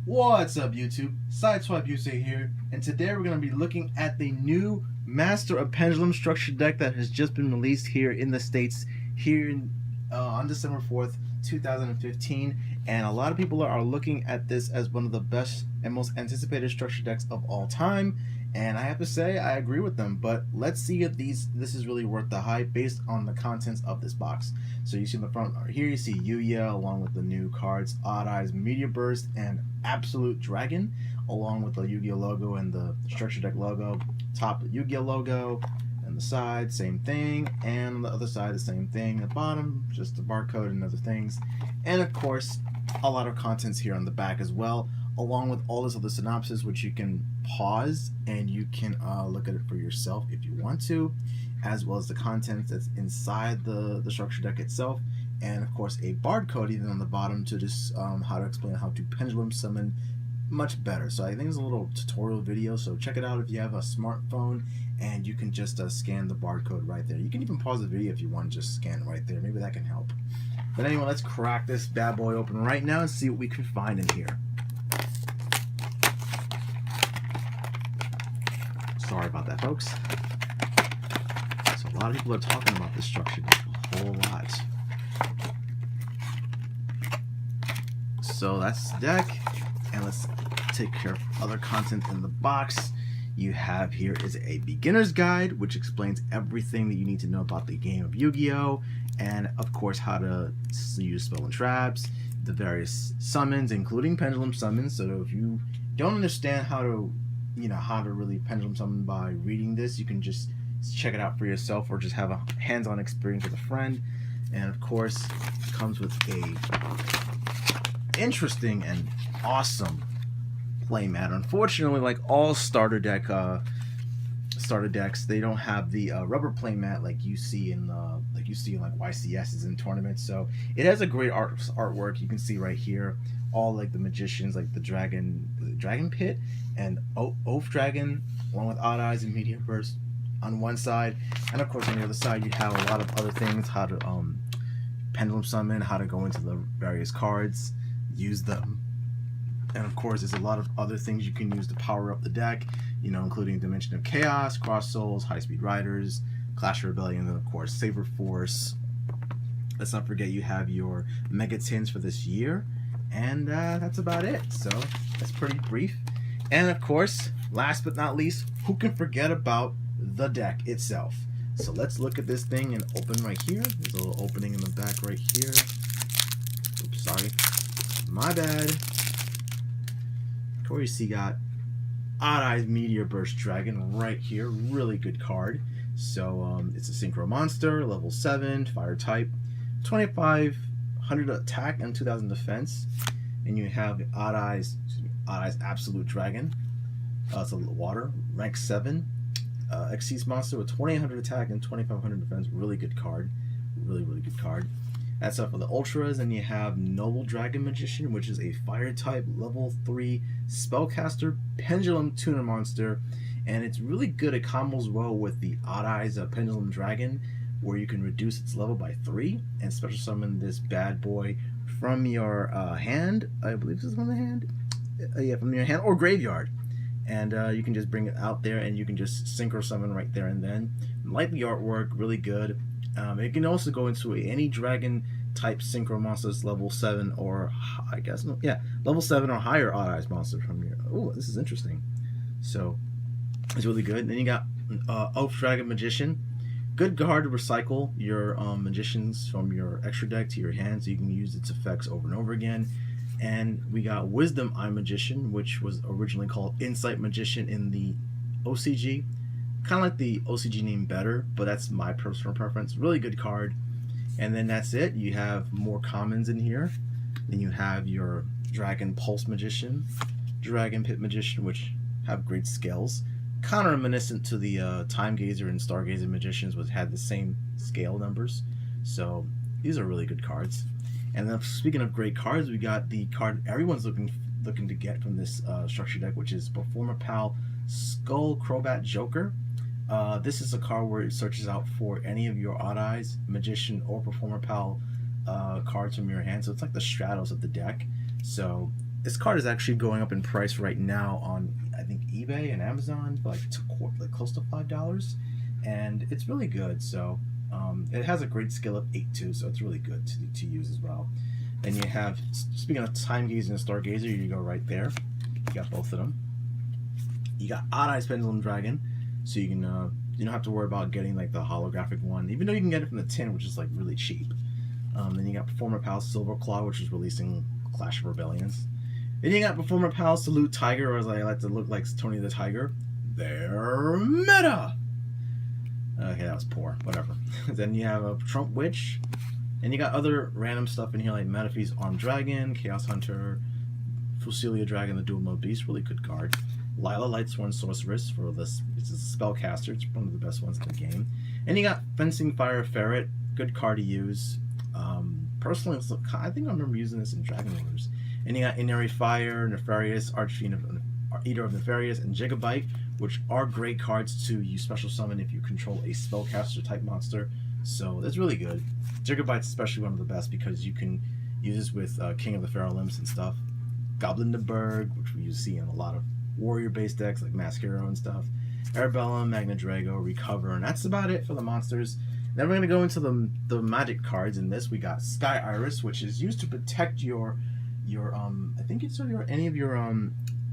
What's up, YouTube? Sideswipe Yusei here, and today we're going to be looking at the new Master of Pendulum structure deck that has just been released here in the States on December 4th, 2015, and a lot of people are looking at this as one of the best and most anticipated structure decks of all time, and I have to say I agree with them, but let's see if this is really worth the hype based on the contents of this box. So you see in the front here, you see Yuya along with the new cards, Odd Eyes, Meteor Burst, and Absolute Dragon, along with the Yu-Gi-Oh logo and the structure deck logo. Top, the Yu-Gi-Oh logo, and the side, same thing, and on the other side, the same thing. At the bottom, just the barcode and other things. And of course, a lot of contents here on the back as well, along with all this other synopsis, which you can pause and you can look at it for yourself if you want to, as well as the contents that's inside the structure deck itself, and of course a barcode even on the bottom to just how to explain how to pendulum summon much better. So I think it's a little tutorial video, so check it out if you have a smartphone, and you can just scan the barcode right there. You can even pause the video if you want, just scan right there. Maybe that can help. But anyway, let's crack this bad boy open right now and see what we can find in here. Sorry about that, folks. So a lot of people are talking about this structure deck a whole lot. So that's the deck, and let's take care of other content in the box. You have here is a beginner's guide, which explains everything that you need to know about the game of Yu-Gi-Oh! And of course how to use spell and traps, the various summons, including pendulum summons. So if you don't understand how to really pendulum summon by reading this, you can just check it out for yourself or just have a hands-on experience with a friend. And of course it comes with a interesting and awesome playmat. Unfortunately, like all starter decks, they don't have the rubber playmat like you see in YCSs and tournaments. So it has a great artwork. You can see right here all like the magicians, like the dragon pit and Oath Dragon, along with Odd Eyes and Meteor Burst on one side, and of course on the other side you have a lot of other things, how to pendulum summon, how to go into the various cards, use them, and of course there's a lot of other things you can use to power up the deck, including Dimension of Chaos, Cross Souls, High Speed Riders, Clash of Rebellion, and of course Saber Force. Let's not forget you have your Mega Tins for this year, and that's about it. So that's pretty brief. And of course, last but not least, who can forget about the deck itself? So let's look at this thing and open right here. There's a little opening in the back right here. Oops, sorry. My bad. Of course, you got Odd Eyes Meteor Burst Dragon right here. Really good card. So it's a Synchro Monster, level 7, Fire type, 2500 attack and 2000 defense. And you have Odd Eyes Absolute Dragon. It's a water, rank 7. Xyz monster with 2800 attack and 2500 defense. Really good card. Really good card. That's up for the ultras. And you have Noble Dragon Magician, which is a fire type level 3 spellcaster pendulum tuner monster, and it's really good. It combos well with the Odd Eyes Pendulum Dragon, where you can reduce its level by 3 and special summon this bad boy from your hand. I believe this is from the hand. Yeah, from your hand or graveyard. And you can just bring it out there and you can just synchro summon right there and then. Like the artwork, really good. It can also go into any dragon type synchro monsters level 7 or level 7 or higher Odd Eyes monster from your. Oh, this is interesting. So it's really good. And then you got Oath Dragon Magician. Good card to recycle your magicians from your extra deck to your hand, so you can use its effects over and over again. And we got Wisdom Eye Magician, which was originally called Insight Magician in the OCG. Kind of like the OCG name better, but that's my personal preference. Really good card. And then that's it. You have more commons in here. Then you have your Dragon Pulse Magician, Dragon Pit Magician, which have great scales. Kind of reminiscent to the Time Gazer and Stargazer Magicians, which had the same scale numbers. So these are really good cards. And then speaking of great cards, we got the card everyone's looking to get from this structure deck, which is Performer Pal Skull Crobat Joker. This is a card where it searches out for any of your Odd Eyes, Magician, or Performer Pal cards from your hand. So it's like the Stratos of the deck. So This card is actually going up in price right now on, I think, eBay and Amazon for like close to $5, and it's really good. So it has a great skill of 8 too, so it's really good to use as well. And you have, speaking of Time Gazer and Stargazer, you go right there. You got both of them. You got Odd Eyes Pendulum Dragon, so you can you don't have to worry about getting like the holographic one, even though you can get it from the tin, which is like really cheap. Then you got Performer Pal Silver Claw, which is releasing Clash of Rebellions. Then you got Performer Pal Salute Tiger, or as I like to look like Tony the Tiger. They're meta! Okay, that was poor. Whatever. Then you have a Trump Witch. And you got other random stuff in here like Manaphy's Armed Dragon, Chaos Hunter, Fusilia Dragon, the Dual Mode Beast. Really good card. Lila Lightsworn Sorceress for this. It's a spellcaster. It's one of the best ones in the game. And you got Fencing Fire Ferret. Good card to use. Personally, I think I remember using this in Dragon Wars. And you got Inari Fire, Nefarious, Archfiend, Eater of Nefarious, and Gigabyte, which are great cards to use special summon if you control a spellcaster type monster. So that's really good. Gigabyte's especially one of the best because you can use this with King of the Feral Limbs and stuff. Goblin de Berg, which we see in a lot of warrior-based decks like Mask Hero and stuff. Arabella, Magna Drago, Recover, and that's about it for the monsters. Then we're going to go into the magic cards. In this, we got Sky Iris, which is used to protect your I think it's any of your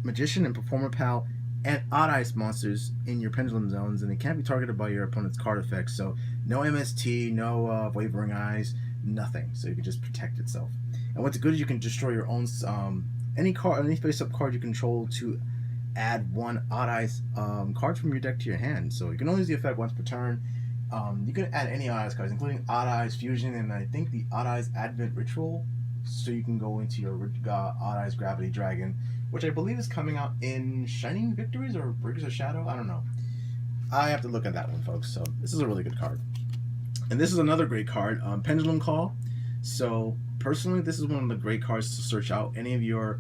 Magician and Performer Pal and Odd Eyes monsters in your Pendulum zones, and they can't be targeted by your opponent's card effects. So no MST, no Wavering Eyes, nothing. So you can just protect itself. And what's good is you can destroy your own any face-up card you control to add one Odd Eyes card from your deck to your hand. So you can only use the effect once per turn. You can add any Odd Eyes cards, including Odd Eyes Fusion, and I think the Odd Eyes Advent Ritual. So you can go into your Odd Eyes Gravity Dragon, which I believe is coming out in Shining Victories or Breakers of Shadow. I don't know. I have to look at that one, folks. So this is a really good card. And this is another great card, Pendulum Call. So personally, this is one of the great cards to search out any of your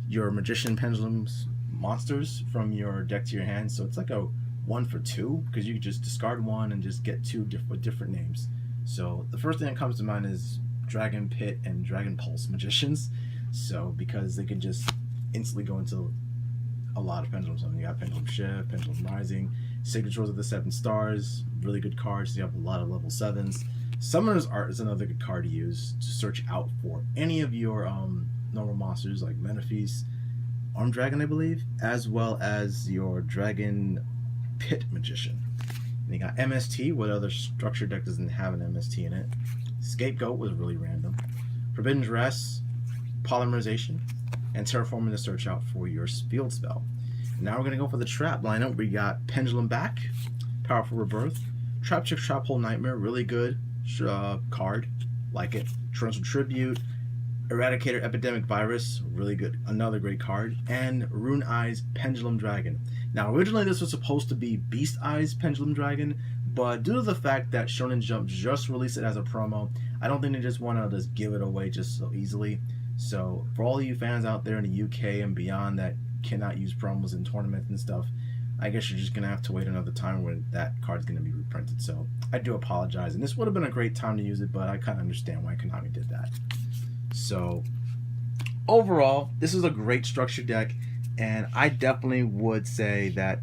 Magician Pendulums monsters from your deck to your hand. So it's like a 1 for 2 because you can just discard one and just get two with different names. So the first thing that comes to mind is Dragon Pit and Dragon Pulse Magicians. So because they can just instantly go into a lot of pendulums. I mean, you got Pendulum Shift, Pendulum Rising, Signatures of the 7 Stars, really good cards. You have a lot of level 7s. Summoner's Art is another good card to use to search out for any of your normal monsters like Manaphy's Armed Dragon, I believe, as well as your Dragon Pit Magician. And you got MST. What other structure deck doesn't have an MST in it? Scapegoat was really random. Forbidden Dress, Polymerization, and Terraforming to search out for your field spell. And now we're going to go for the trap lineup. We got Pendulum Back, Powerful Rebirth, Trap Chick Trap Hole Nightmare, really good card, like it. Torrential Tribute, Eradicator Epidemic Virus, really good, another great card, and Rune Eyes Pendulum Dragon. Now originally this was supposed to be Beast Eyes Pendulum Dragon, but due to the fact that Shonen Jump just released it as a promo, I don't think they just want to just give it away just so easily. So for all of you fans out there in the UK and beyond that cannot use promos in tournaments and stuff, I guess you're just going to have to wait another time when that card's going to be reprinted. So I do apologize. And this would have been a great time to use it, but I kind of understand why Konami did that. So overall, this is a great structure deck, and I definitely would say that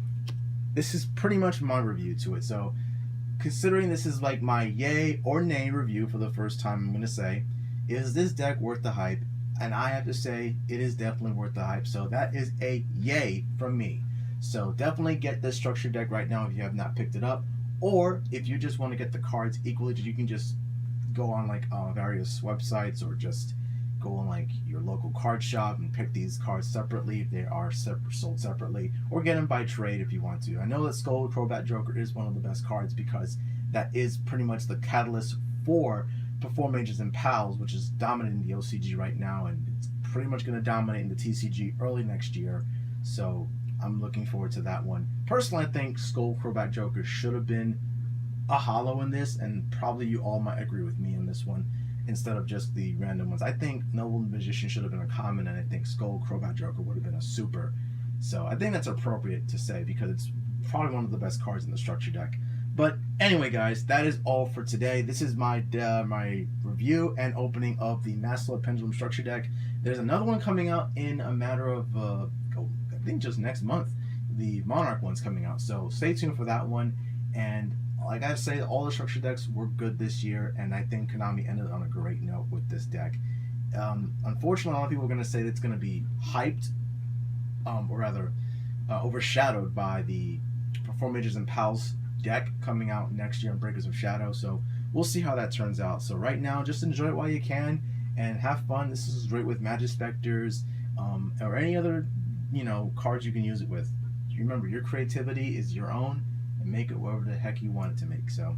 this is pretty much my review to it. So considering this is like my yay or nay review for the first time, I'm going to say, is this deck worth the hype? And I have to say, it is definitely worth the hype. So that is a yay from me. So definitely get this structure deck right now if you have not picked it up. Or if you just want to get the cards equally, you can just go on like various websites or just go on like your local card shop and pick these cards separately if they are sold separately, or get them by trade if you want to. I know that Skull Crobat Joker is one of the best cards because that is pretty much the catalyst for Perform Mages and Pals, which is dominating the OCG right now, and it's pretty much going to dominate in the TCG early next year. So I'm looking forward to that one. Personally, I think Skull Crobat Joker should have been a holo in this, and probably you all might agree with me on this one instead of just the random ones. I think Noble Magician should have been a common, and I think Skull Crobat Joker would have been a super. So I think that's appropriate to say because it's probably one of the best cards in the structure deck. But anyway, guys, that is all for today. This is my my review and opening of the Master Pendulum structure deck. There's another one coming out in a matter of, I think just next month. The Monarch one's coming out, so stay tuned for that one. And like I say, all the structure decks were good this year, and I think Konami ended on a great note with this deck. Unfortunately, a lot of people are going to say that it's going to be hyped, or rather, overshadowed by the Perform Ages and Pals deck coming out next year in Breakers of Shadow. So we'll see how that turns out. So right now, just enjoy it while you can and have fun. This is great with Magic Specters, or any other cards you can use it with. Remember, your creativity is your own, and make it whatever the heck you want it to make. So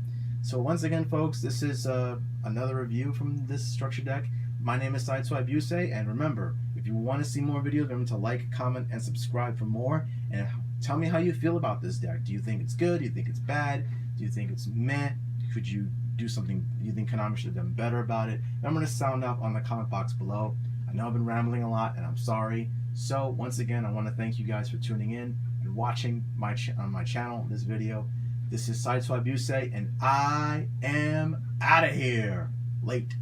once again, folks, this is another review from this structure deck. My name is Sideswipe Yusei, and remember, if you want to see more videos, remember to like, comment, and subscribe for more. And tell me how you feel about this deck. Do you think it's good? Do you think it's bad? Do you think it's meh? Could you do something? Do you think Konami should have done better about it? Remember to sound up on the comment box below. I know I've been rambling a lot, and I'm sorry. So once again, I want to thank you guys for tuning in and watching on my channel this video. This is Sideswipe Yusei, and I am out of here. Late.